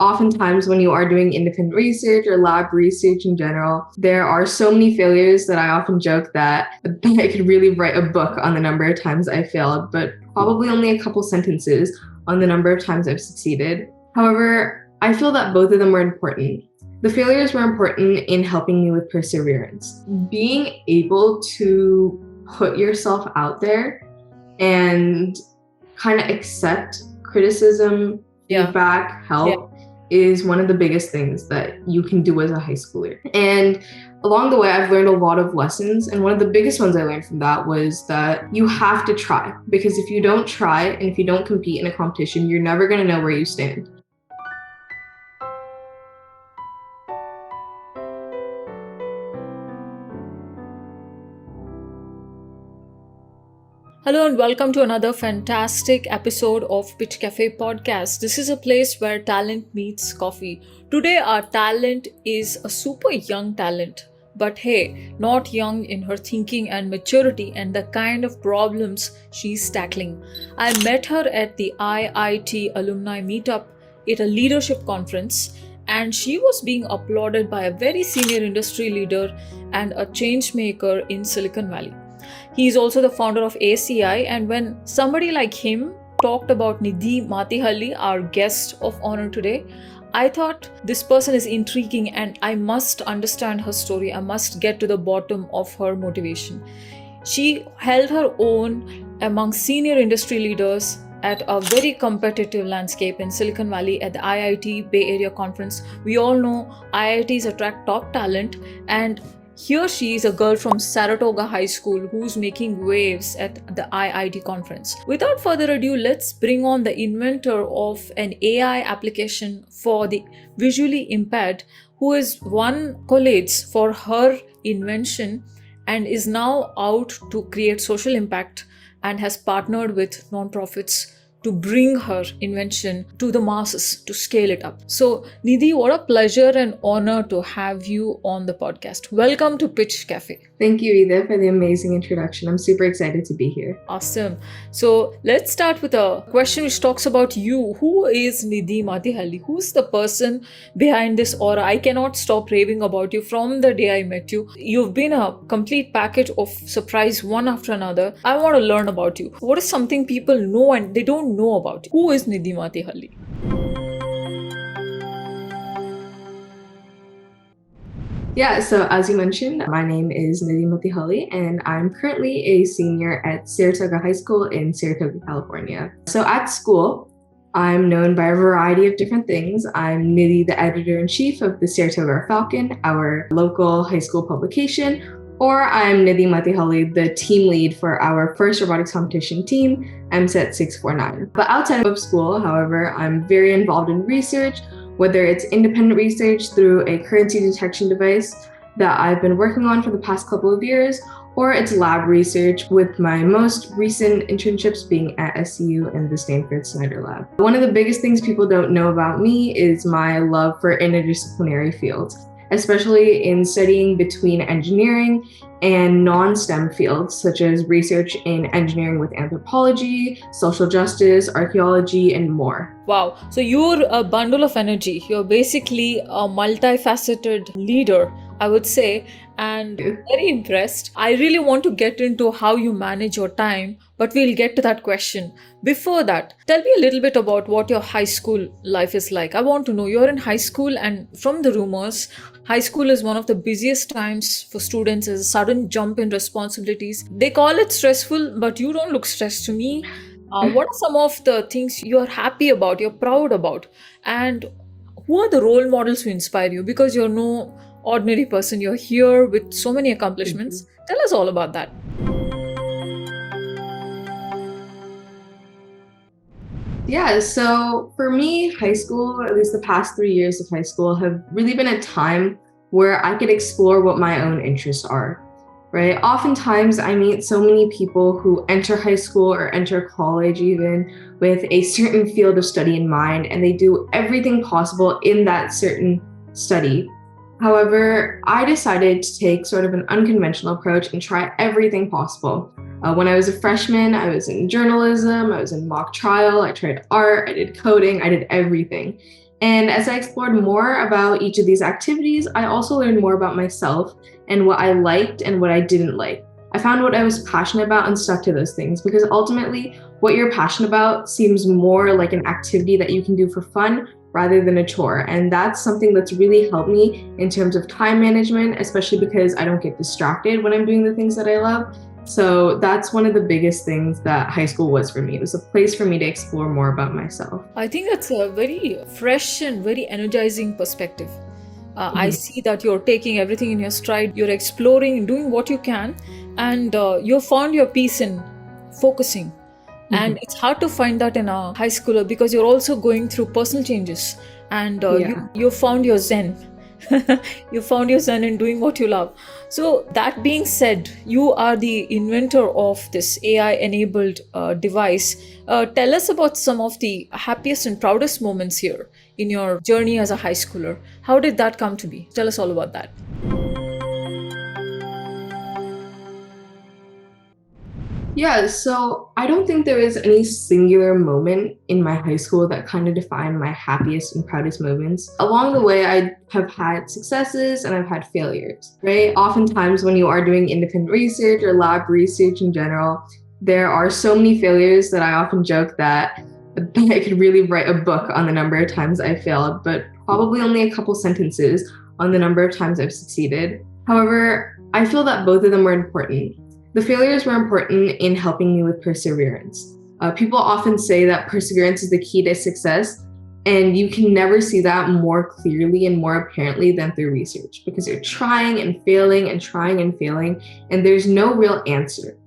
Oftentimes, when you are doing independent research or lab research in general, there are so many failures that I often joke that I could really write a book on the number of times I failed, but probably only a couple sentences on the number of times I've succeeded. However, I feel that both of them were important. The failures were important in helping me with perseverance. Being able to put yourself out there and kind of accept criticism, feedback, help is one of the biggest things that you can do as a high schooler. And along the way, I've learned a lot of lessons. And one of the biggest ones I learned from that was that you have to try, because if you don't try and if you don't compete in a competition, you're never going to know where you stand. Hello and welcome to another fantastic episode of Pitch Cafe podcast. This is a place where talent meets coffee. Today our talent is a super young talent. But hey, not young in her thinking and maturity and the kind of problems she's tackling. I met her at the IIT alumni meetup at a leadership conference, and she was being applauded by a very senior industry leader and a change maker in Silicon Valley. He is also the founder of ASEI, and when somebody like him talked about Nidhi Mathihalli, our guest of honor today, I thought this person is intriguing and I must understand her story. I must get to the bottom of her motivation. She held her own among senior industry leaders at a very competitive landscape in Silicon Valley at the IIT Bay Area conference. We all know IITs attract top talent, and here she is, a girl from Saratoga High School who's making waves at the IIT conference. Without further ado, let's bring on the inventor of an AI application for the visually impaired, who has won college for her invention and is now out to create social impact and has partnered with nonprofits to bring her invention to the masses, to scale it up. So, Nidhi, what a pleasure and honor to have you on the podcast. Welcome to Pitch Cafe. Thank you, Vida, for the amazing introduction. I'm super excited to be here. Awesome. So, let's start with a question which talks about you. Who is Nidhi Mathihalli? Who's the person behind this aura? I cannot stop raving about you from the day I met you. You've been a complete package of surprise one after another. I want to learn about you. What is something people know and they don't know about you? Who is Nidhi Mathihalli? Yeah, so as you mentioned, my name is Nidhi Mathihalli, and I'm currently a senior at Saratoga High School in Saratoga, California. So at school, I'm known by a variety of different things. I'm Nidhi, the editor-in-chief of the Saratoga Falcon, our local high school publication, or I'm Nidhi Mathihalli, the team lead for our first robotics competition team, MSET 649. But outside of school, however, I'm very involved in research, whether it's independent research through a currency detection device that I've been working on for the past couple of years, or it's lab research, with my most recent internships being at SCU and the Stanford Snyder Lab. One of the biggest things people don't know about me is my love for interdisciplinary fields, especially in studying between engineering and non-STEM fields, such as research in engineering with anthropology, social justice, archaeology, and more. Wow. So you're a bundle of energy. You're basically a multifaceted leader, I would say, and very impressed. I really want to get into how you manage your time, but we'll get to that question. Before that, tell me a little bit about what your high school life is like. I want to know, you're in high school, and from the rumors, high school is one of the busiest times for students. As a sudden jump in responsibilities. They call it stressful, but you don't look stressed to me. What are some of the things you're happy about, you're proud about? And who are the role models who inspire you? Because you're no ordinary person. You're here with so many accomplishments. Tell us all about that. Yeah, so for me, high school, at least the past 3 years of high school, have really been a time where I could explore what my own interests are, right? Oftentimes, I meet so many people who enter high school or enter college even with a certain field of study in mind, and they do everything possible in that certain study. However, I decided to take sort of an unconventional approach and try everything possible. When I was a freshman, I was in journalism, I was in mock trial, I tried art, I did coding, I did everything. And as I explored more about each of these activities, I also learned more about myself and what I liked and what I didn't like. I found what I was passionate about and stuck to those things, because ultimately, what you're passionate about seems more like an activity that you can do for fun rather than a chore. And that's something that's really helped me in terms of time management, especially because I don't get distracted when I'm doing the things that I love. So that's one of the biggest things that high school was for me. It was a place for me to explore more about myself. I think that's a very fresh and very energizing perspective. I see that you're taking everything in your stride, you're exploring, doing what you can, and you found your peace in focusing. And it's hard to find that in a high schooler because you're also going through personal changes, and you found your zen. You found your zen in doing what you love. So that being said, you are the inventor of this AI enabled device. Tell us about some of the happiest and proudest moments here in your journey as a high schooler. How did that come to be? Tell us all about that. Yeah, so I don't think there is any singular moment in my high school that kind of defined my happiest and proudest moments. Along the way, I have had successes and I've had failures, right? Oftentimes, when you are doing independent research or lab research in general, there are so many failures that I often joke that I could really write a book on the number of times I failed, but probably only a couple sentences on the number of times I've succeeded. However, I feel that both of them were important. The failures were important in helping me with perseverance. People often say that perseverance is the key to success, and you can never see that more clearly and more apparently than through research, because you're trying and failing and trying and failing, and there's no real answer,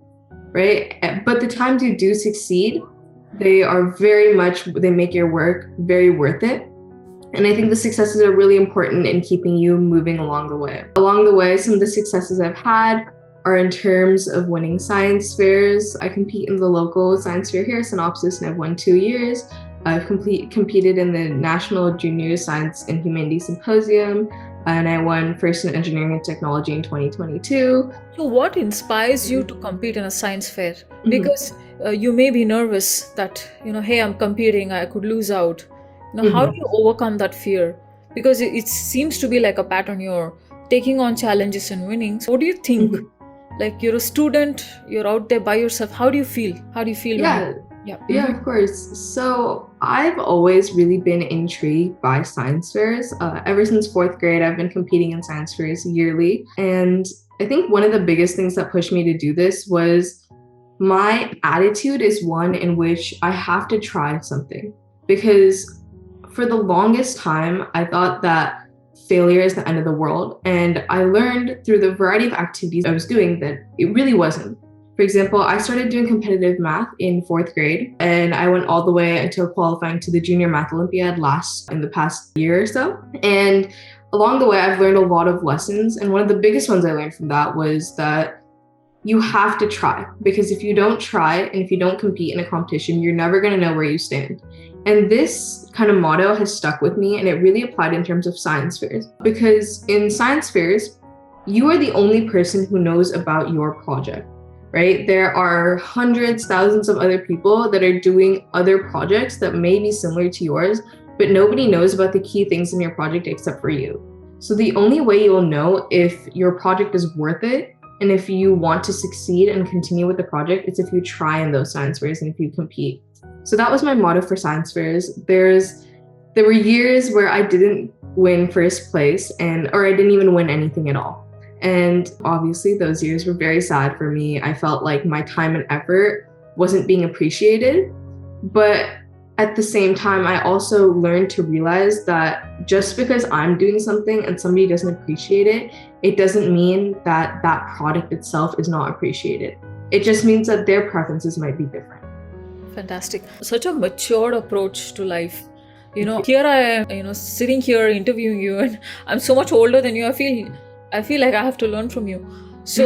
right? But the times you do succeed, they make your work very worth it. And I think the successes are really important in keeping you moving along the way. Along the way, some of the successes I've had are in terms of winning science fairs. I compete in the local science fair here, Synopsys, and I've won 2 years. I've competed in the National Junior Science and Humanities Symposium, and I won first in engineering and technology in 2022. So what inspires you to compete in a science fair? Because you may be nervous that, hey, I'm competing, I could lose out. How do you overcome that fear? Because it seems to be like a pattern. You're taking on challenges and winning. So what do you think? Like, you're a student, you're out there by yourself. How do you feel? Yeah, of course. So I've always really been intrigued by science fairs. Ever since 4th grade, I've been competing in science fairs yearly. And I think one of the biggest things that pushed me to do this was my attitude is one in which I have to try something. Because for the longest time, I thought that failure is the end of the world. And I learned through the variety of activities I was doing that it really wasn't. For example, I started doing competitive math in 4th grade, and I went all the way until qualifying to the Junior Math Olympiad in the past year or so. And along the way, I've learned a lot of lessons. And one of the biggest ones I learned from that was that you have to try, because if you don't try and if you don't compete in a competition, you're never going to know where you stand. And this kind of motto has stuck with me, and it really applied in terms of science fairs, because in science fairs, you are the only person who knows about your project, right? There are hundreds, thousands of other people that are doing other projects that may be similar to yours, but nobody knows about the key things in your project except for you. So the only way you will know if your project is worth it and if you want to succeed and continue with the project is if you try in those science fairs and if you compete. So that was my motto for science fairs. There were years where I didn't win first place or I didn't even win anything at all. And obviously those years were very sad for me. I felt like my time and effort wasn't being appreciated. But at the same time, I also learned to realize that just because I'm doing something and somebody doesn't appreciate it, it doesn't mean that that product itself is not appreciated. It just means that their preferences might be different. Fantastic. Such a matured approach to life. Here I am, sitting here interviewing you, and I'm so much older than you. I feel like I have to learn from you. So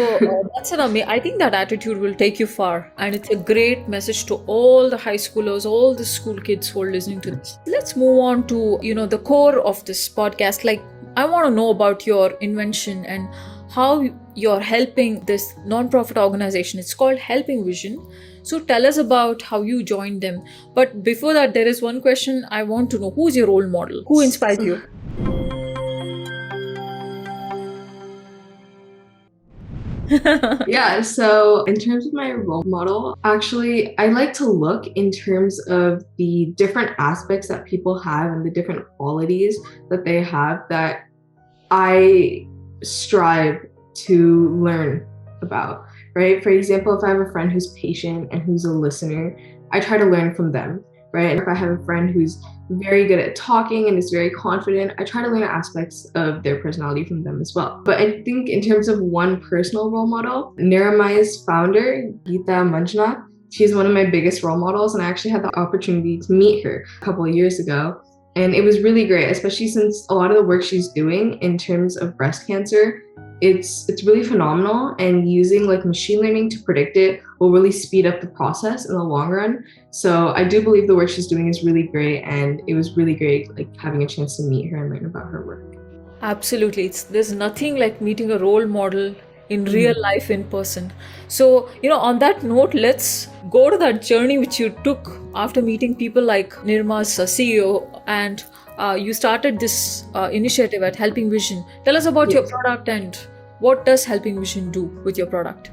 that's I think that attitude will take you far, and it's a great message to all the high schoolers, all the school kids who are listening to this. Let's move on to the core of this podcast. Like, I want to know about your invention and how you're helping this non-profit organization. It's called Helping Vision. So tell us about how you joined them. But before that, there is one question I want to know. Who's your role model? Who inspires you? Yeah, so in terms of my role model, actually, I like to look in terms of the different aspects that people have and the different qualities that they have that I strive to learn about, right? For example, if I have a friend who's patient and who's a listener, I try to learn from them, right? If I have a friend who's very good at talking and is very confident, I try to learn aspects of their personality from them as well. But I think in terms of one personal role model, Niramai's founder, Vida, she's one of my biggest role models, and I actually had the opportunity to meet her a couple of years ago. And it was really great, especially since a lot of the work she's doing in terms of breast cancer, it's really phenomenal, and using like machine learning to predict it will really speed up the process in the long run. So I do believe the work she's doing is really great, and it was really great like having a chance to meet her and learn about her work. Absolutely. There's nothing like meeting a role model in real life in person. So, on that note, let's go to that journey which you took after meeting people like Nirma's CEO, and you started this initiative at Helping Vision. Tell us about your product and what does Helping Vision do with your product?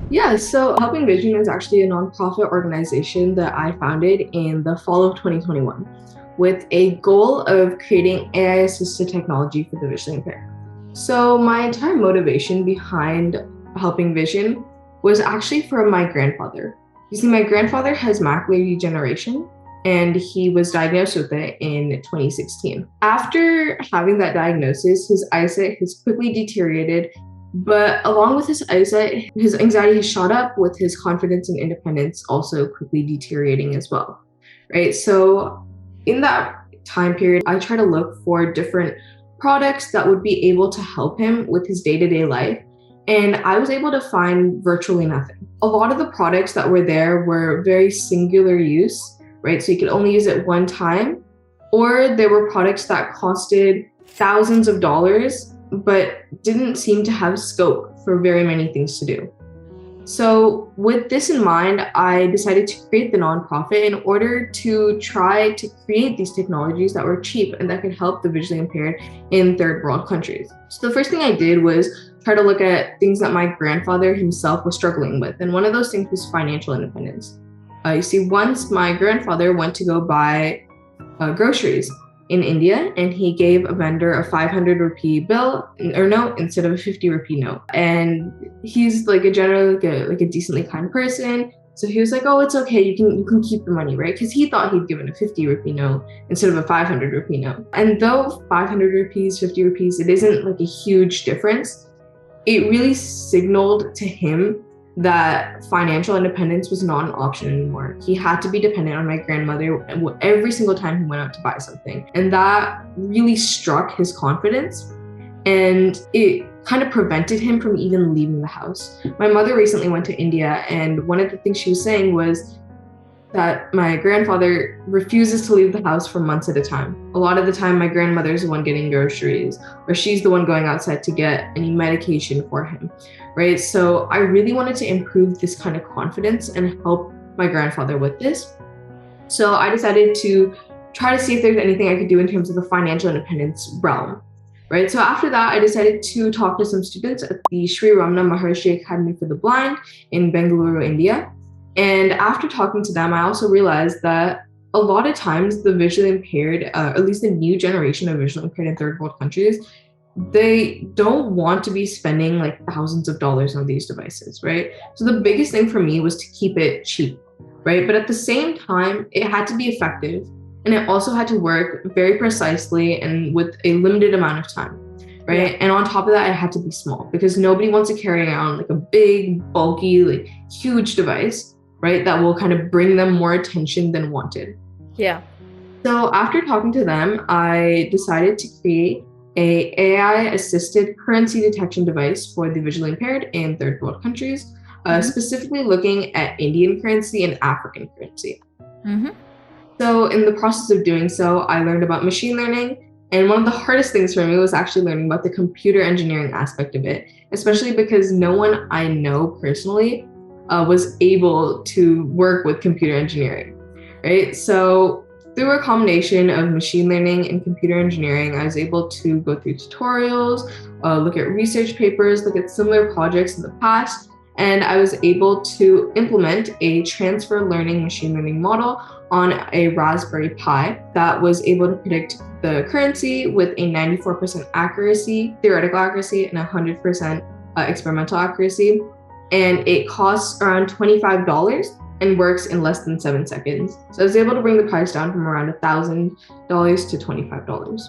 Yeah, so Helping Vision is actually a nonprofit organization that I founded in the fall of 2021 with a goal of creating AI-assisted technology for the visually impaired. So my entire motivation behind Helping Vision was actually from my grandfather. You see, my grandfather has macular degeneration, and he was diagnosed with it in 2016. After having that diagnosis, his eyesight has quickly deteriorated, but along with his eyesight, his anxiety has shot up, with his confidence and independence also quickly deteriorating as well, right? So in that time period, I try to look for different products that would be able to help him with his day-to-day life. And I was able to find virtually nothing. A lot of the products that were there were very singular use, right? So you could only use it one time, or there were products that costed thousands of dollars, but didn't seem to have scope for very many things to do. So with this in mind, I decided to create the nonprofit in order to try to create these technologies that were cheap and that could help the visually impaired in third world countries. So the first thing I did was try to look at things that my grandfather himself was struggling with. And one of those things was financial independence. You see, once my grandfather went to go buy groceries in India, and he gave a vendor a 500 rupee bill or note instead of a 50 rupee note. And he's like a decently kind person. So he was like, "Oh, it's okay. You can keep the money," right? Because he thought he'd given a 50 rupee note instead of a 500 rupee note. And though 500 rupees, 50 rupees, it isn't like a huge difference, it really signaled to him that financial independence was not an option anymore. He had to be dependent on my grandmother every single time he went out to buy something. And that really struck his confidence, and it kind of prevented him from even leaving the house. My mother recently went to India, and one of the things she was saying was that my grandfather refuses to leave the house for months at a time. A lot of the time, my grandmother's the one getting groceries, or she's the one going outside to get any medication for him, right? So I really wanted to improve this kind of confidence and help my grandfather with this. So I decided to try to see if there's anything I could do in terms of the financial independence realm, right? So after that, I decided to talk to some students at the Sri Ramana Maharshi Academy for the Blind in Bengaluru, India. And after talking to them, I also realized that a lot of times the visually impaired, at least the new generation of visually impaired in third world countries, they don't want to be spending like thousands of dollars on these devices, right? So the biggest thing for me was to keep it cheap, right? But at the same time, it had to be effective, and it also had to work very precisely and with a limited amount of time, right? Yeah. And on top of that, it had to be small, because nobody wants to carry around like a big, bulky, like huge device, right? That will kind of bring them more attention than wanted. Yeah. So after talking to them, I decided to create a AI-assisted currency detection device for the visually impaired in third world countries, specifically looking at Indian currency and African currency. So in the process of doing so, I learned about machine learning. And one of the hardest things for me was actually learning about the computer engineering aspect of it, especially because no one I know personally was able to work with computer engineering, right? So through a combination of machine learning and computer engineering, I was able to go through tutorials, look at research papers, look at similar projects in the past, and I was able to implement a transfer learning machine learning model on a Raspberry Pi that was able to predict the currency with a 94% accuracy, theoretical accuracy, and 100% experimental accuracy. And it costs around $25 and works in less than 7 seconds. So I was able to bring the price down from around $1,000 to $25.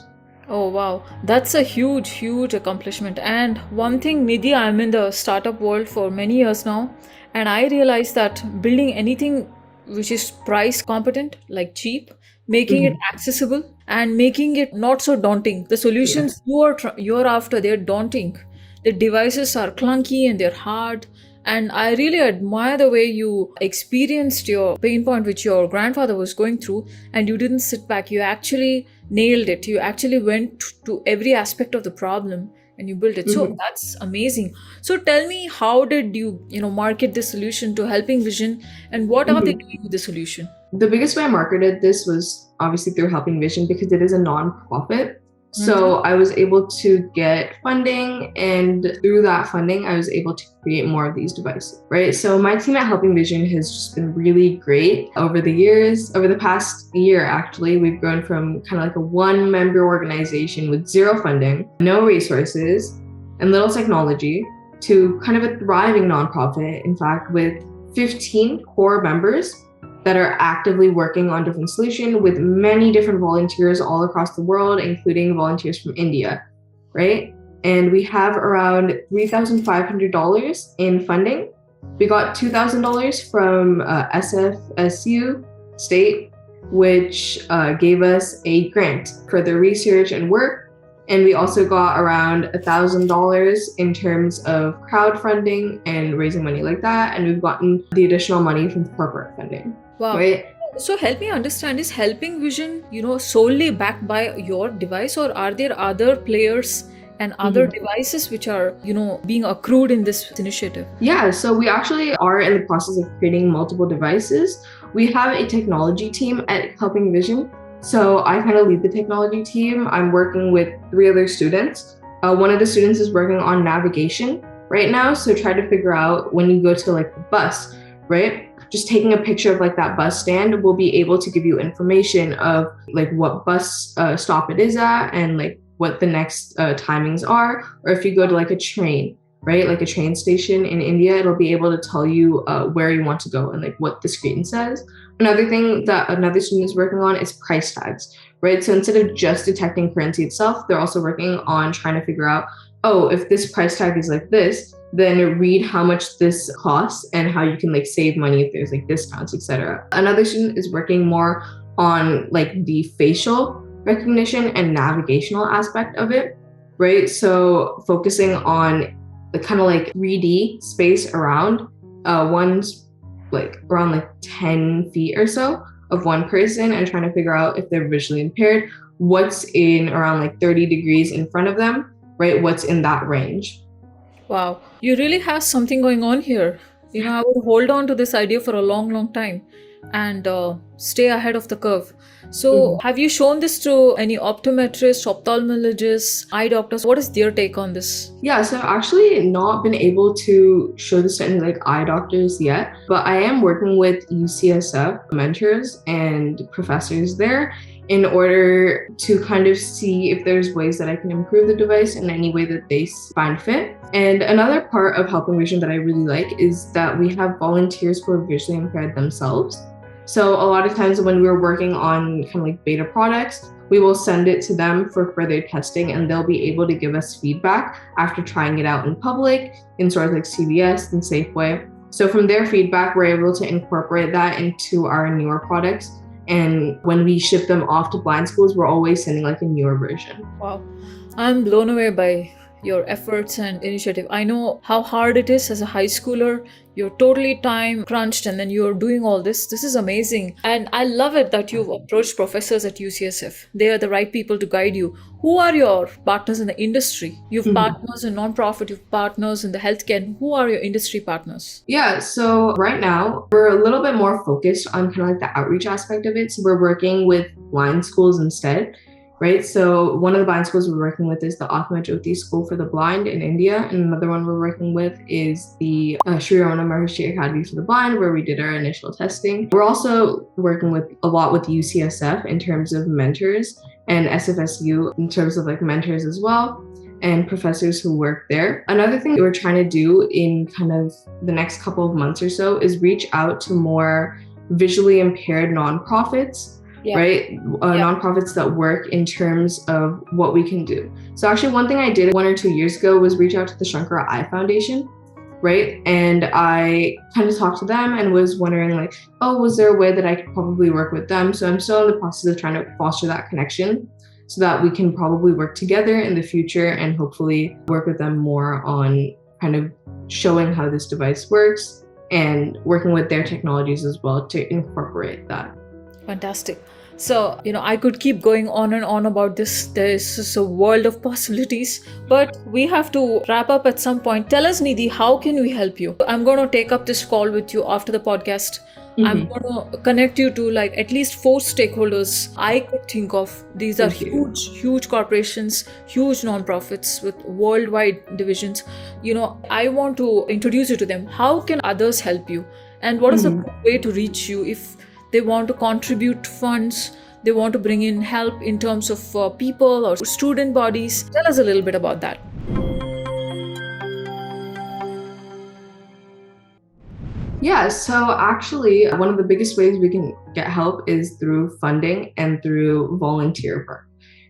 Oh wow, that's a huge, huge accomplishment. And one thing, Nidhi, I'm in the startup world for many years now, and I realized that building anything which is price competent, like cheap, making it accessible, and making it not so daunting. The solutions you're after, they're daunting. The devices are clunky and they're hard. And I really admire the way you experienced your pain point, which your grandfather was going through, and you didn't sit back. You actually nailed it. You actually went to every aspect of the problem and you built it. So that's amazing. So tell me, how did you market this solution to Helping Vision, and what are they doing with the solution? The biggest way I marketed this was obviously through Helping Vision because it is a nonprofit. So I was able to get funding, and through that funding, I was able to create more of these devices, right? So my team at Helping Vision has just been really great over the years. Over the past year, actually, we've grown from kind of like a one-member organization with zero funding, no resources, and little technology to kind of a thriving nonprofit, in fact, with 15 core members that are actively working on different solutions with many different volunteers all across the world, including volunteers from India, right? And we have around $3,500 in funding. We got $2,000 from SFSU State, which gave us a grant for their research and work. And we also got around $1,000 in terms of crowdfunding and raising money like that. And we've gotten the additional money from corporate funding. Wow. Right? So help me understand, is Helping Vision, solely backed by your device, or are there other players and other devices which are, being accrued in this initiative? Yeah, so we actually are in the process of creating multiple devices. We have a technology team at Helping Vision. So I kind of lead the technology team. I'm working with 3 other students. One of the students is working on navigation right now. So try to figure out when you go to like the bus, right? Just taking a picture of like that bus stand will be able to give you information of like what bus stop it is at and like what the next timings are. Or if you go to like a train, right? Like a train station in India, it'll be able to tell you where you want to go and like what the screen says. Another thing that another student is working on is price tags, right? So instead of just detecting currency itself, they're also working on trying to figure out, oh, if this price tag is like this, then read how much this costs and how you can like save money if there's like discounts, etc. Another student is working more on like the facial recognition and navigational aspect of it, right? So focusing on the kind of like 3D space around one's like around like 10 feet or so of one person and trying to figure out if they're visually impaired, what's in around like 30 degrees in front of them, right? What's in that range. Wow, you really have something going on here. I would hold on to this idea for a long, long time and stay ahead of the curve. So, have you shown this to any optometrists, ophthalmologists, eye doctors? What is their take on this? Yeah, so I've actually not been able to show this to any like eye doctors yet, but I am working with UCSF mentors and professors there in order to kind of see if there's ways that I can improve the device in any way that they find fit. And another part of Helping Vision that I really like is that we have volunteers who are visually impaired themselves. So a lot of times when we're working on kind of like beta products, we will send it to them for further testing and they'll be able to give us feedback after trying it out in public, in stores like CVS and Safeway. So from their feedback, we're able to incorporate that into our newer products. And when we ship them off to blind schools, we're always sending like a newer version. Wow. I'm blown away by your efforts and initiative. I know how hard it is as a high schooler. You're totally time crunched and then you're doing all this. This is amazing. And I love it that you've approached professors at UCSF. They are the right people to guide you. Who are your partners in the industry? You've partners in nonprofit, you've partners in the healthcare. And who are your industry partners? Yeah, so right now we're a little bit more focused on kind of like the outreach aspect of it. So we're working with blind schools instead, right? So one of the blind schools we're working with is the Atma Jyoti School for the Blind in India. And another one we're working with is the Sri Ramana Maharshi Academy for the Blind, where we did our initial testing. We're also working with a lot with UCSF in terms of mentors and SFSU in terms of like mentors as well, and professors who work there. Another thing that we're trying to do in kind of the next couple of months or so is reach out to more visually impaired nonprofits, right? Nonprofits that work in terms of what we can do. So actually one thing I did 1 or 2 years ago was reach out to the Shankara Eye Foundation, right? And I kind of talked to them and was wondering like, oh, was there a way that I could probably work with them? So I'm still in the process of trying to foster that connection so that we can probably work together in the future and hopefully work with them more on kind of showing how this device works and working with their technologies as well to incorporate that. Fantastic. So, I could keep going on and on about this. There's just a world of possibilities, but we have to wrap up at some point. Tell us, Nidhi, how can we help you? I'm going to take up this call with you after the podcast. I'm going to connect you to like at least 4 stakeholders I could think of. These are huge corporations, huge nonprofits with worldwide divisions. I want to introduce you to them. How can others help you? And what is the way to reach you if they want to contribute funds, they want to bring in help in terms of people or student bodies? Tell us a little bit about that. Yeah, so actually one of the biggest ways we can get help is through funding and through volunteer work,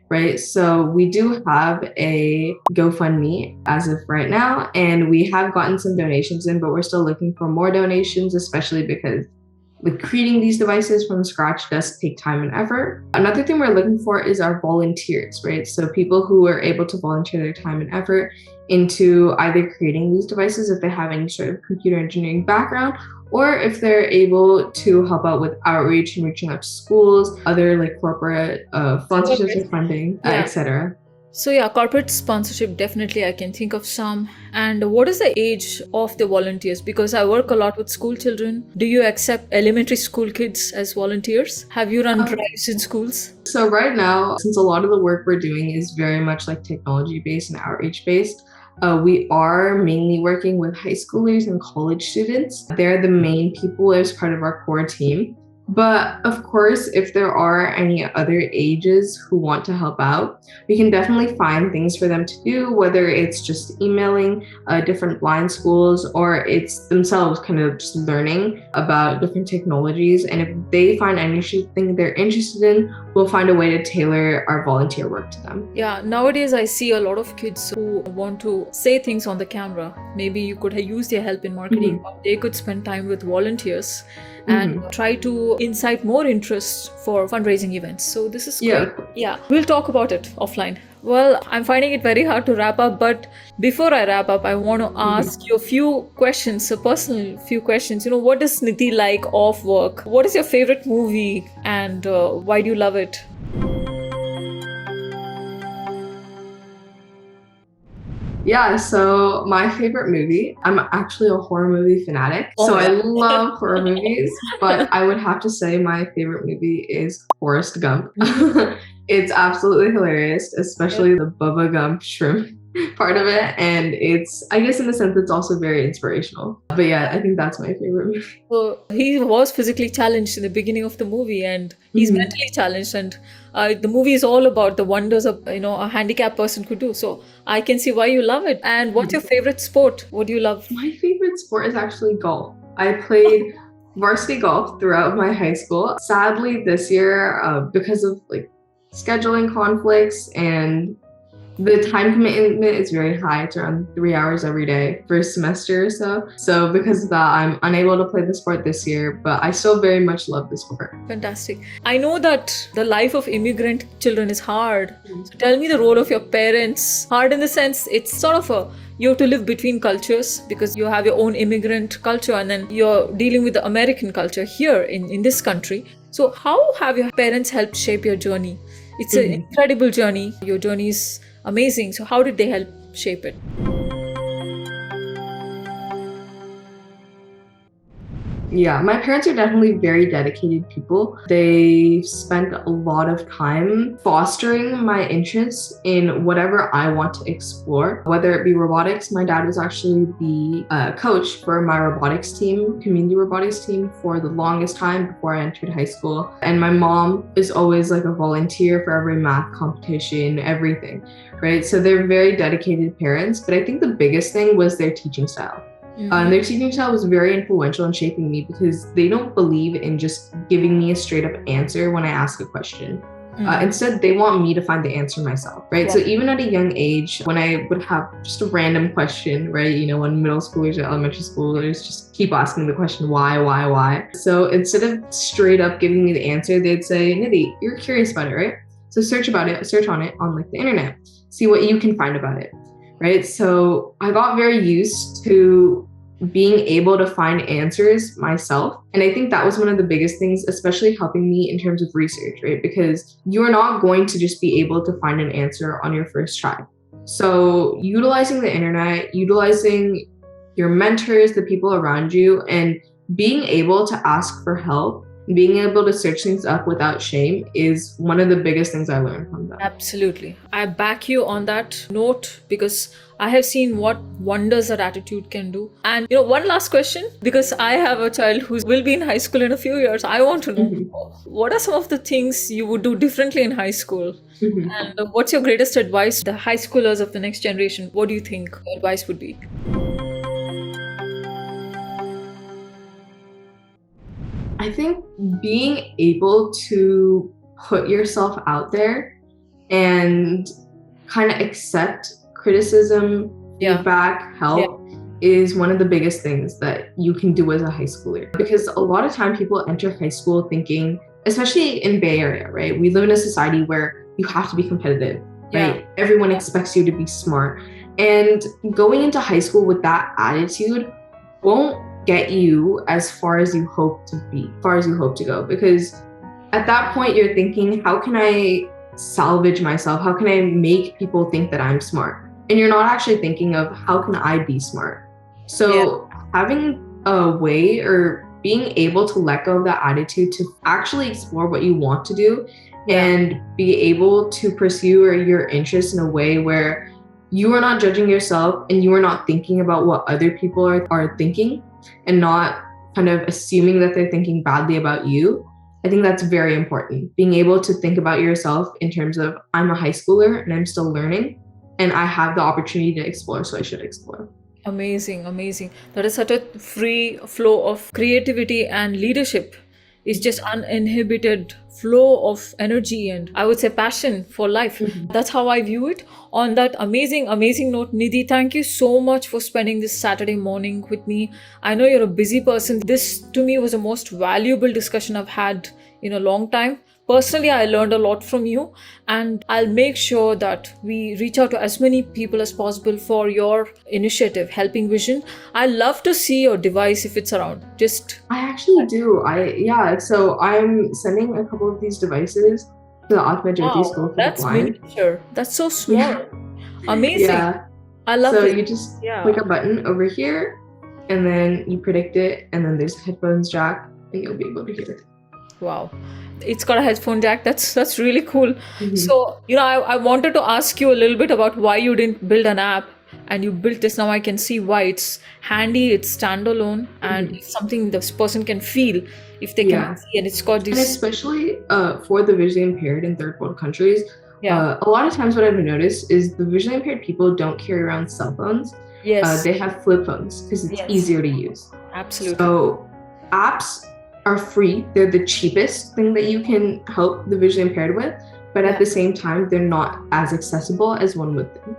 right? So we do have a GoFundMe as of right now, and we have gotten some donations in, but we're still looking for more donations, especially because like creating these devices from scratch does take time and effort. Another thing we're looking for is our volunteers, right? So people who are able to volunteer their time and effort into either creating these devices if they have any sort of computer engineering background, or if they're able to help out with outreach and reaching out to schools, other like corporate sponsorships or funding, etc. So corporate sponsorship, definitely I can think of some. And what is the age of the volunteers? Because I work a lot with school children. Do you accept elementary school kids as volunteers? Have you run drives in schools? So right now, since a lot of the work we're doing is very much like technology based and outreach based, we are mainly working with high schoolers and college students. They're the main people as part of our core team. But of course, if there are any other ages who want to help out, we can definitely find things for them to do, whether it's just emailing different blind schools or it's themselves kind of just learning about different technologies. And if they find anything they're interested in, we'll find a way to tailor our volunteer work to them. Yeah, nowadays I see a lot of kids who want to say things on the camera. Maybe you could use their help in marketing. They could spend time with volunteers and try to incite more interest for fundraising events. So this is great. Yeah, we'll talk about it offline. Well, I'm finding it very hard to wrap up, but before I wrap up, I want to ask you a few questions, a personal few questions. What does Nidhi like off work? What is your favorite movie and why do you love it? Yeah, so my favorite movie, I'm actually a horror movie fanatic. So I love horror movies, but I would have to say my favorite movie is Forrest Gump. It's absolutely hilarious, especially the Bubba Gump shrimp part of it. And it's, I guess in a sense, it's also very inspirational. But yeah, I think that's my favorite movie. So he was physically challenged in the beginning of the movie and he's mentally challenged, and the movie is all about the wonders of a handicapped person could do. So I can see why you love it. And what's your favorite sport? What do you love? My favorite sport is actually golf. I played varsity golf throughout my high school. Sadly, this year, because of like scheduling conflicts and The time commitment is very high. It's around 3 hours every day for a semester or so. So because of that, I'm unable to play the sport this year, but I still very much love the sport. Fantastic. I know that the life of immigrant children is hard. So tell me the role of your parents. Hard in the sense it's sort of you have to live between cultures because you have your own immigrant culture and then you're dealing with the American culture here in this country. So how have your parents helped shape your journey? It's an incredible journey. Your journey is amazing. So how did they help shape it? Yeah, my parents are definitely very dedicated people. They spent a lot of time fostering my interests in whatever I want to explore, whether it be robotics. My dad was actually the coach for my robotics team, community robotics team, for the longest time before I entered high school. And my mom is always like a volunteer for every math competition, everything, right? So they're very dedicated parents. But I think the biggest thing was their teaching style. Their teaching style was very influential in shaping me because they don't believe in just giving me a straight up answer when I ask a question. Instead, they want me to find the answer myself, right? Yeah. So even at a young age, when I would have just a random question, right? You know, when middle schoolers or elementary schoolers just keep asking the question, why? So instead of straight up giving me the answer, they'd say, Nidhi, you're curious about it, right? So search on it on like the internet, see what you can find about it. Right. So I got very used to being able to find answers myself. And I think that was one of the biggest things, especially helping me in terms of research, right? Because you're not going to just be able to find an answer on your first try. So utilizing the internet, utilizing your mentors, the people around you, and being able to ask for help, being able to search things up without shame is one of the biggest things I learned from them. Absolutely. I back you on that note because I have seen what wonders that attitude can do. And one last question, because I have a child who will be in high school in a few years. I want to know what are some of the things you would do differently in high school? And what's your greatest advice to the high schoolers of the next generation? What do you think your advice would be? I think being able to put yourself out there and kind of accept criticism, feedback, help is one of the biggest things that you can do as a high schooler. Because a lot of time people enter high school thinking, especially in Bay Area, right? We live in a society where you have to be competitive, right? Everyone expects you to be smart. And going into high school with that attitude won't get you as far as you hope to go. Because at that point you're thinking, how can I salvage myself? How can I make people think that I'm smart? And you're not actually thinking of how can I be smart? So having a way or being able to let go of that attitude to actually explore what you want to do and be able to pursue your interests in a way where you are not judging yourself and you are not thinking about what other people are thinking and not kind of assuming that they're thinking badly about you. I think that's very important. Being able to think about yourself in terms of, I'm a high schooler and I'm still learning and I have the opportunity to explore, so I should explore. Amazing. That is such a free flow of creativity and leadership. It's just uninhibited flow of energy and I would say passion for life. That's how I view it. On that amazing note, Nidhi, thank you so much for spending this Saturday morning with me. I know you're a busy person. This to me was the most valuable discussion I've had in a long time. Personally, I learned a lot from you and I'll make sure that we reach out to as many people as possible for your initiative, Helping Vision. I love to see your device if it's around. I actually do. So I'm sending a couple of these devices to the Ahmed Jyoti School for the Blind. Miniature. That's so small. Amazing. I love it. So you just click a button over here and then you predict it and then there's a headphones jack and you'll be able to hear it. Wow. It's got a headphone jack. That's really cool. So, I wanted to ask you a little bit about why you didn't build an app and you built this. Now I can see why it's handy, it's standalone, and it's something this person can feel if they can see. And it's got these... And especially for the visually impaired in third world countries, a lot of times what I've noticed is the visually impaired people don't carry around cell phones. They have flip phones because it's easier to use. Absolutely. So apps are free. They're the cheapest thing that you can help the visually impaired with. but Yeah. at the same time, they're not as accessible as one would think.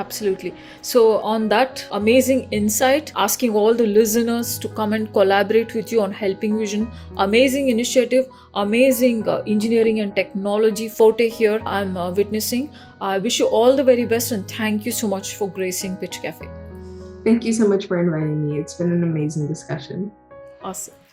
Absolutely. So, on that amazing insight, asking all the listeners to come and collaborate with you on Helping Vision, amazing initiative, amazing engineering and technology forte here I'm witnessing. I wish you all the very best and thank you so much for gracing Pitch Cafe. Thank you so much for inviting me. It's been an amazing discussion. Awesome.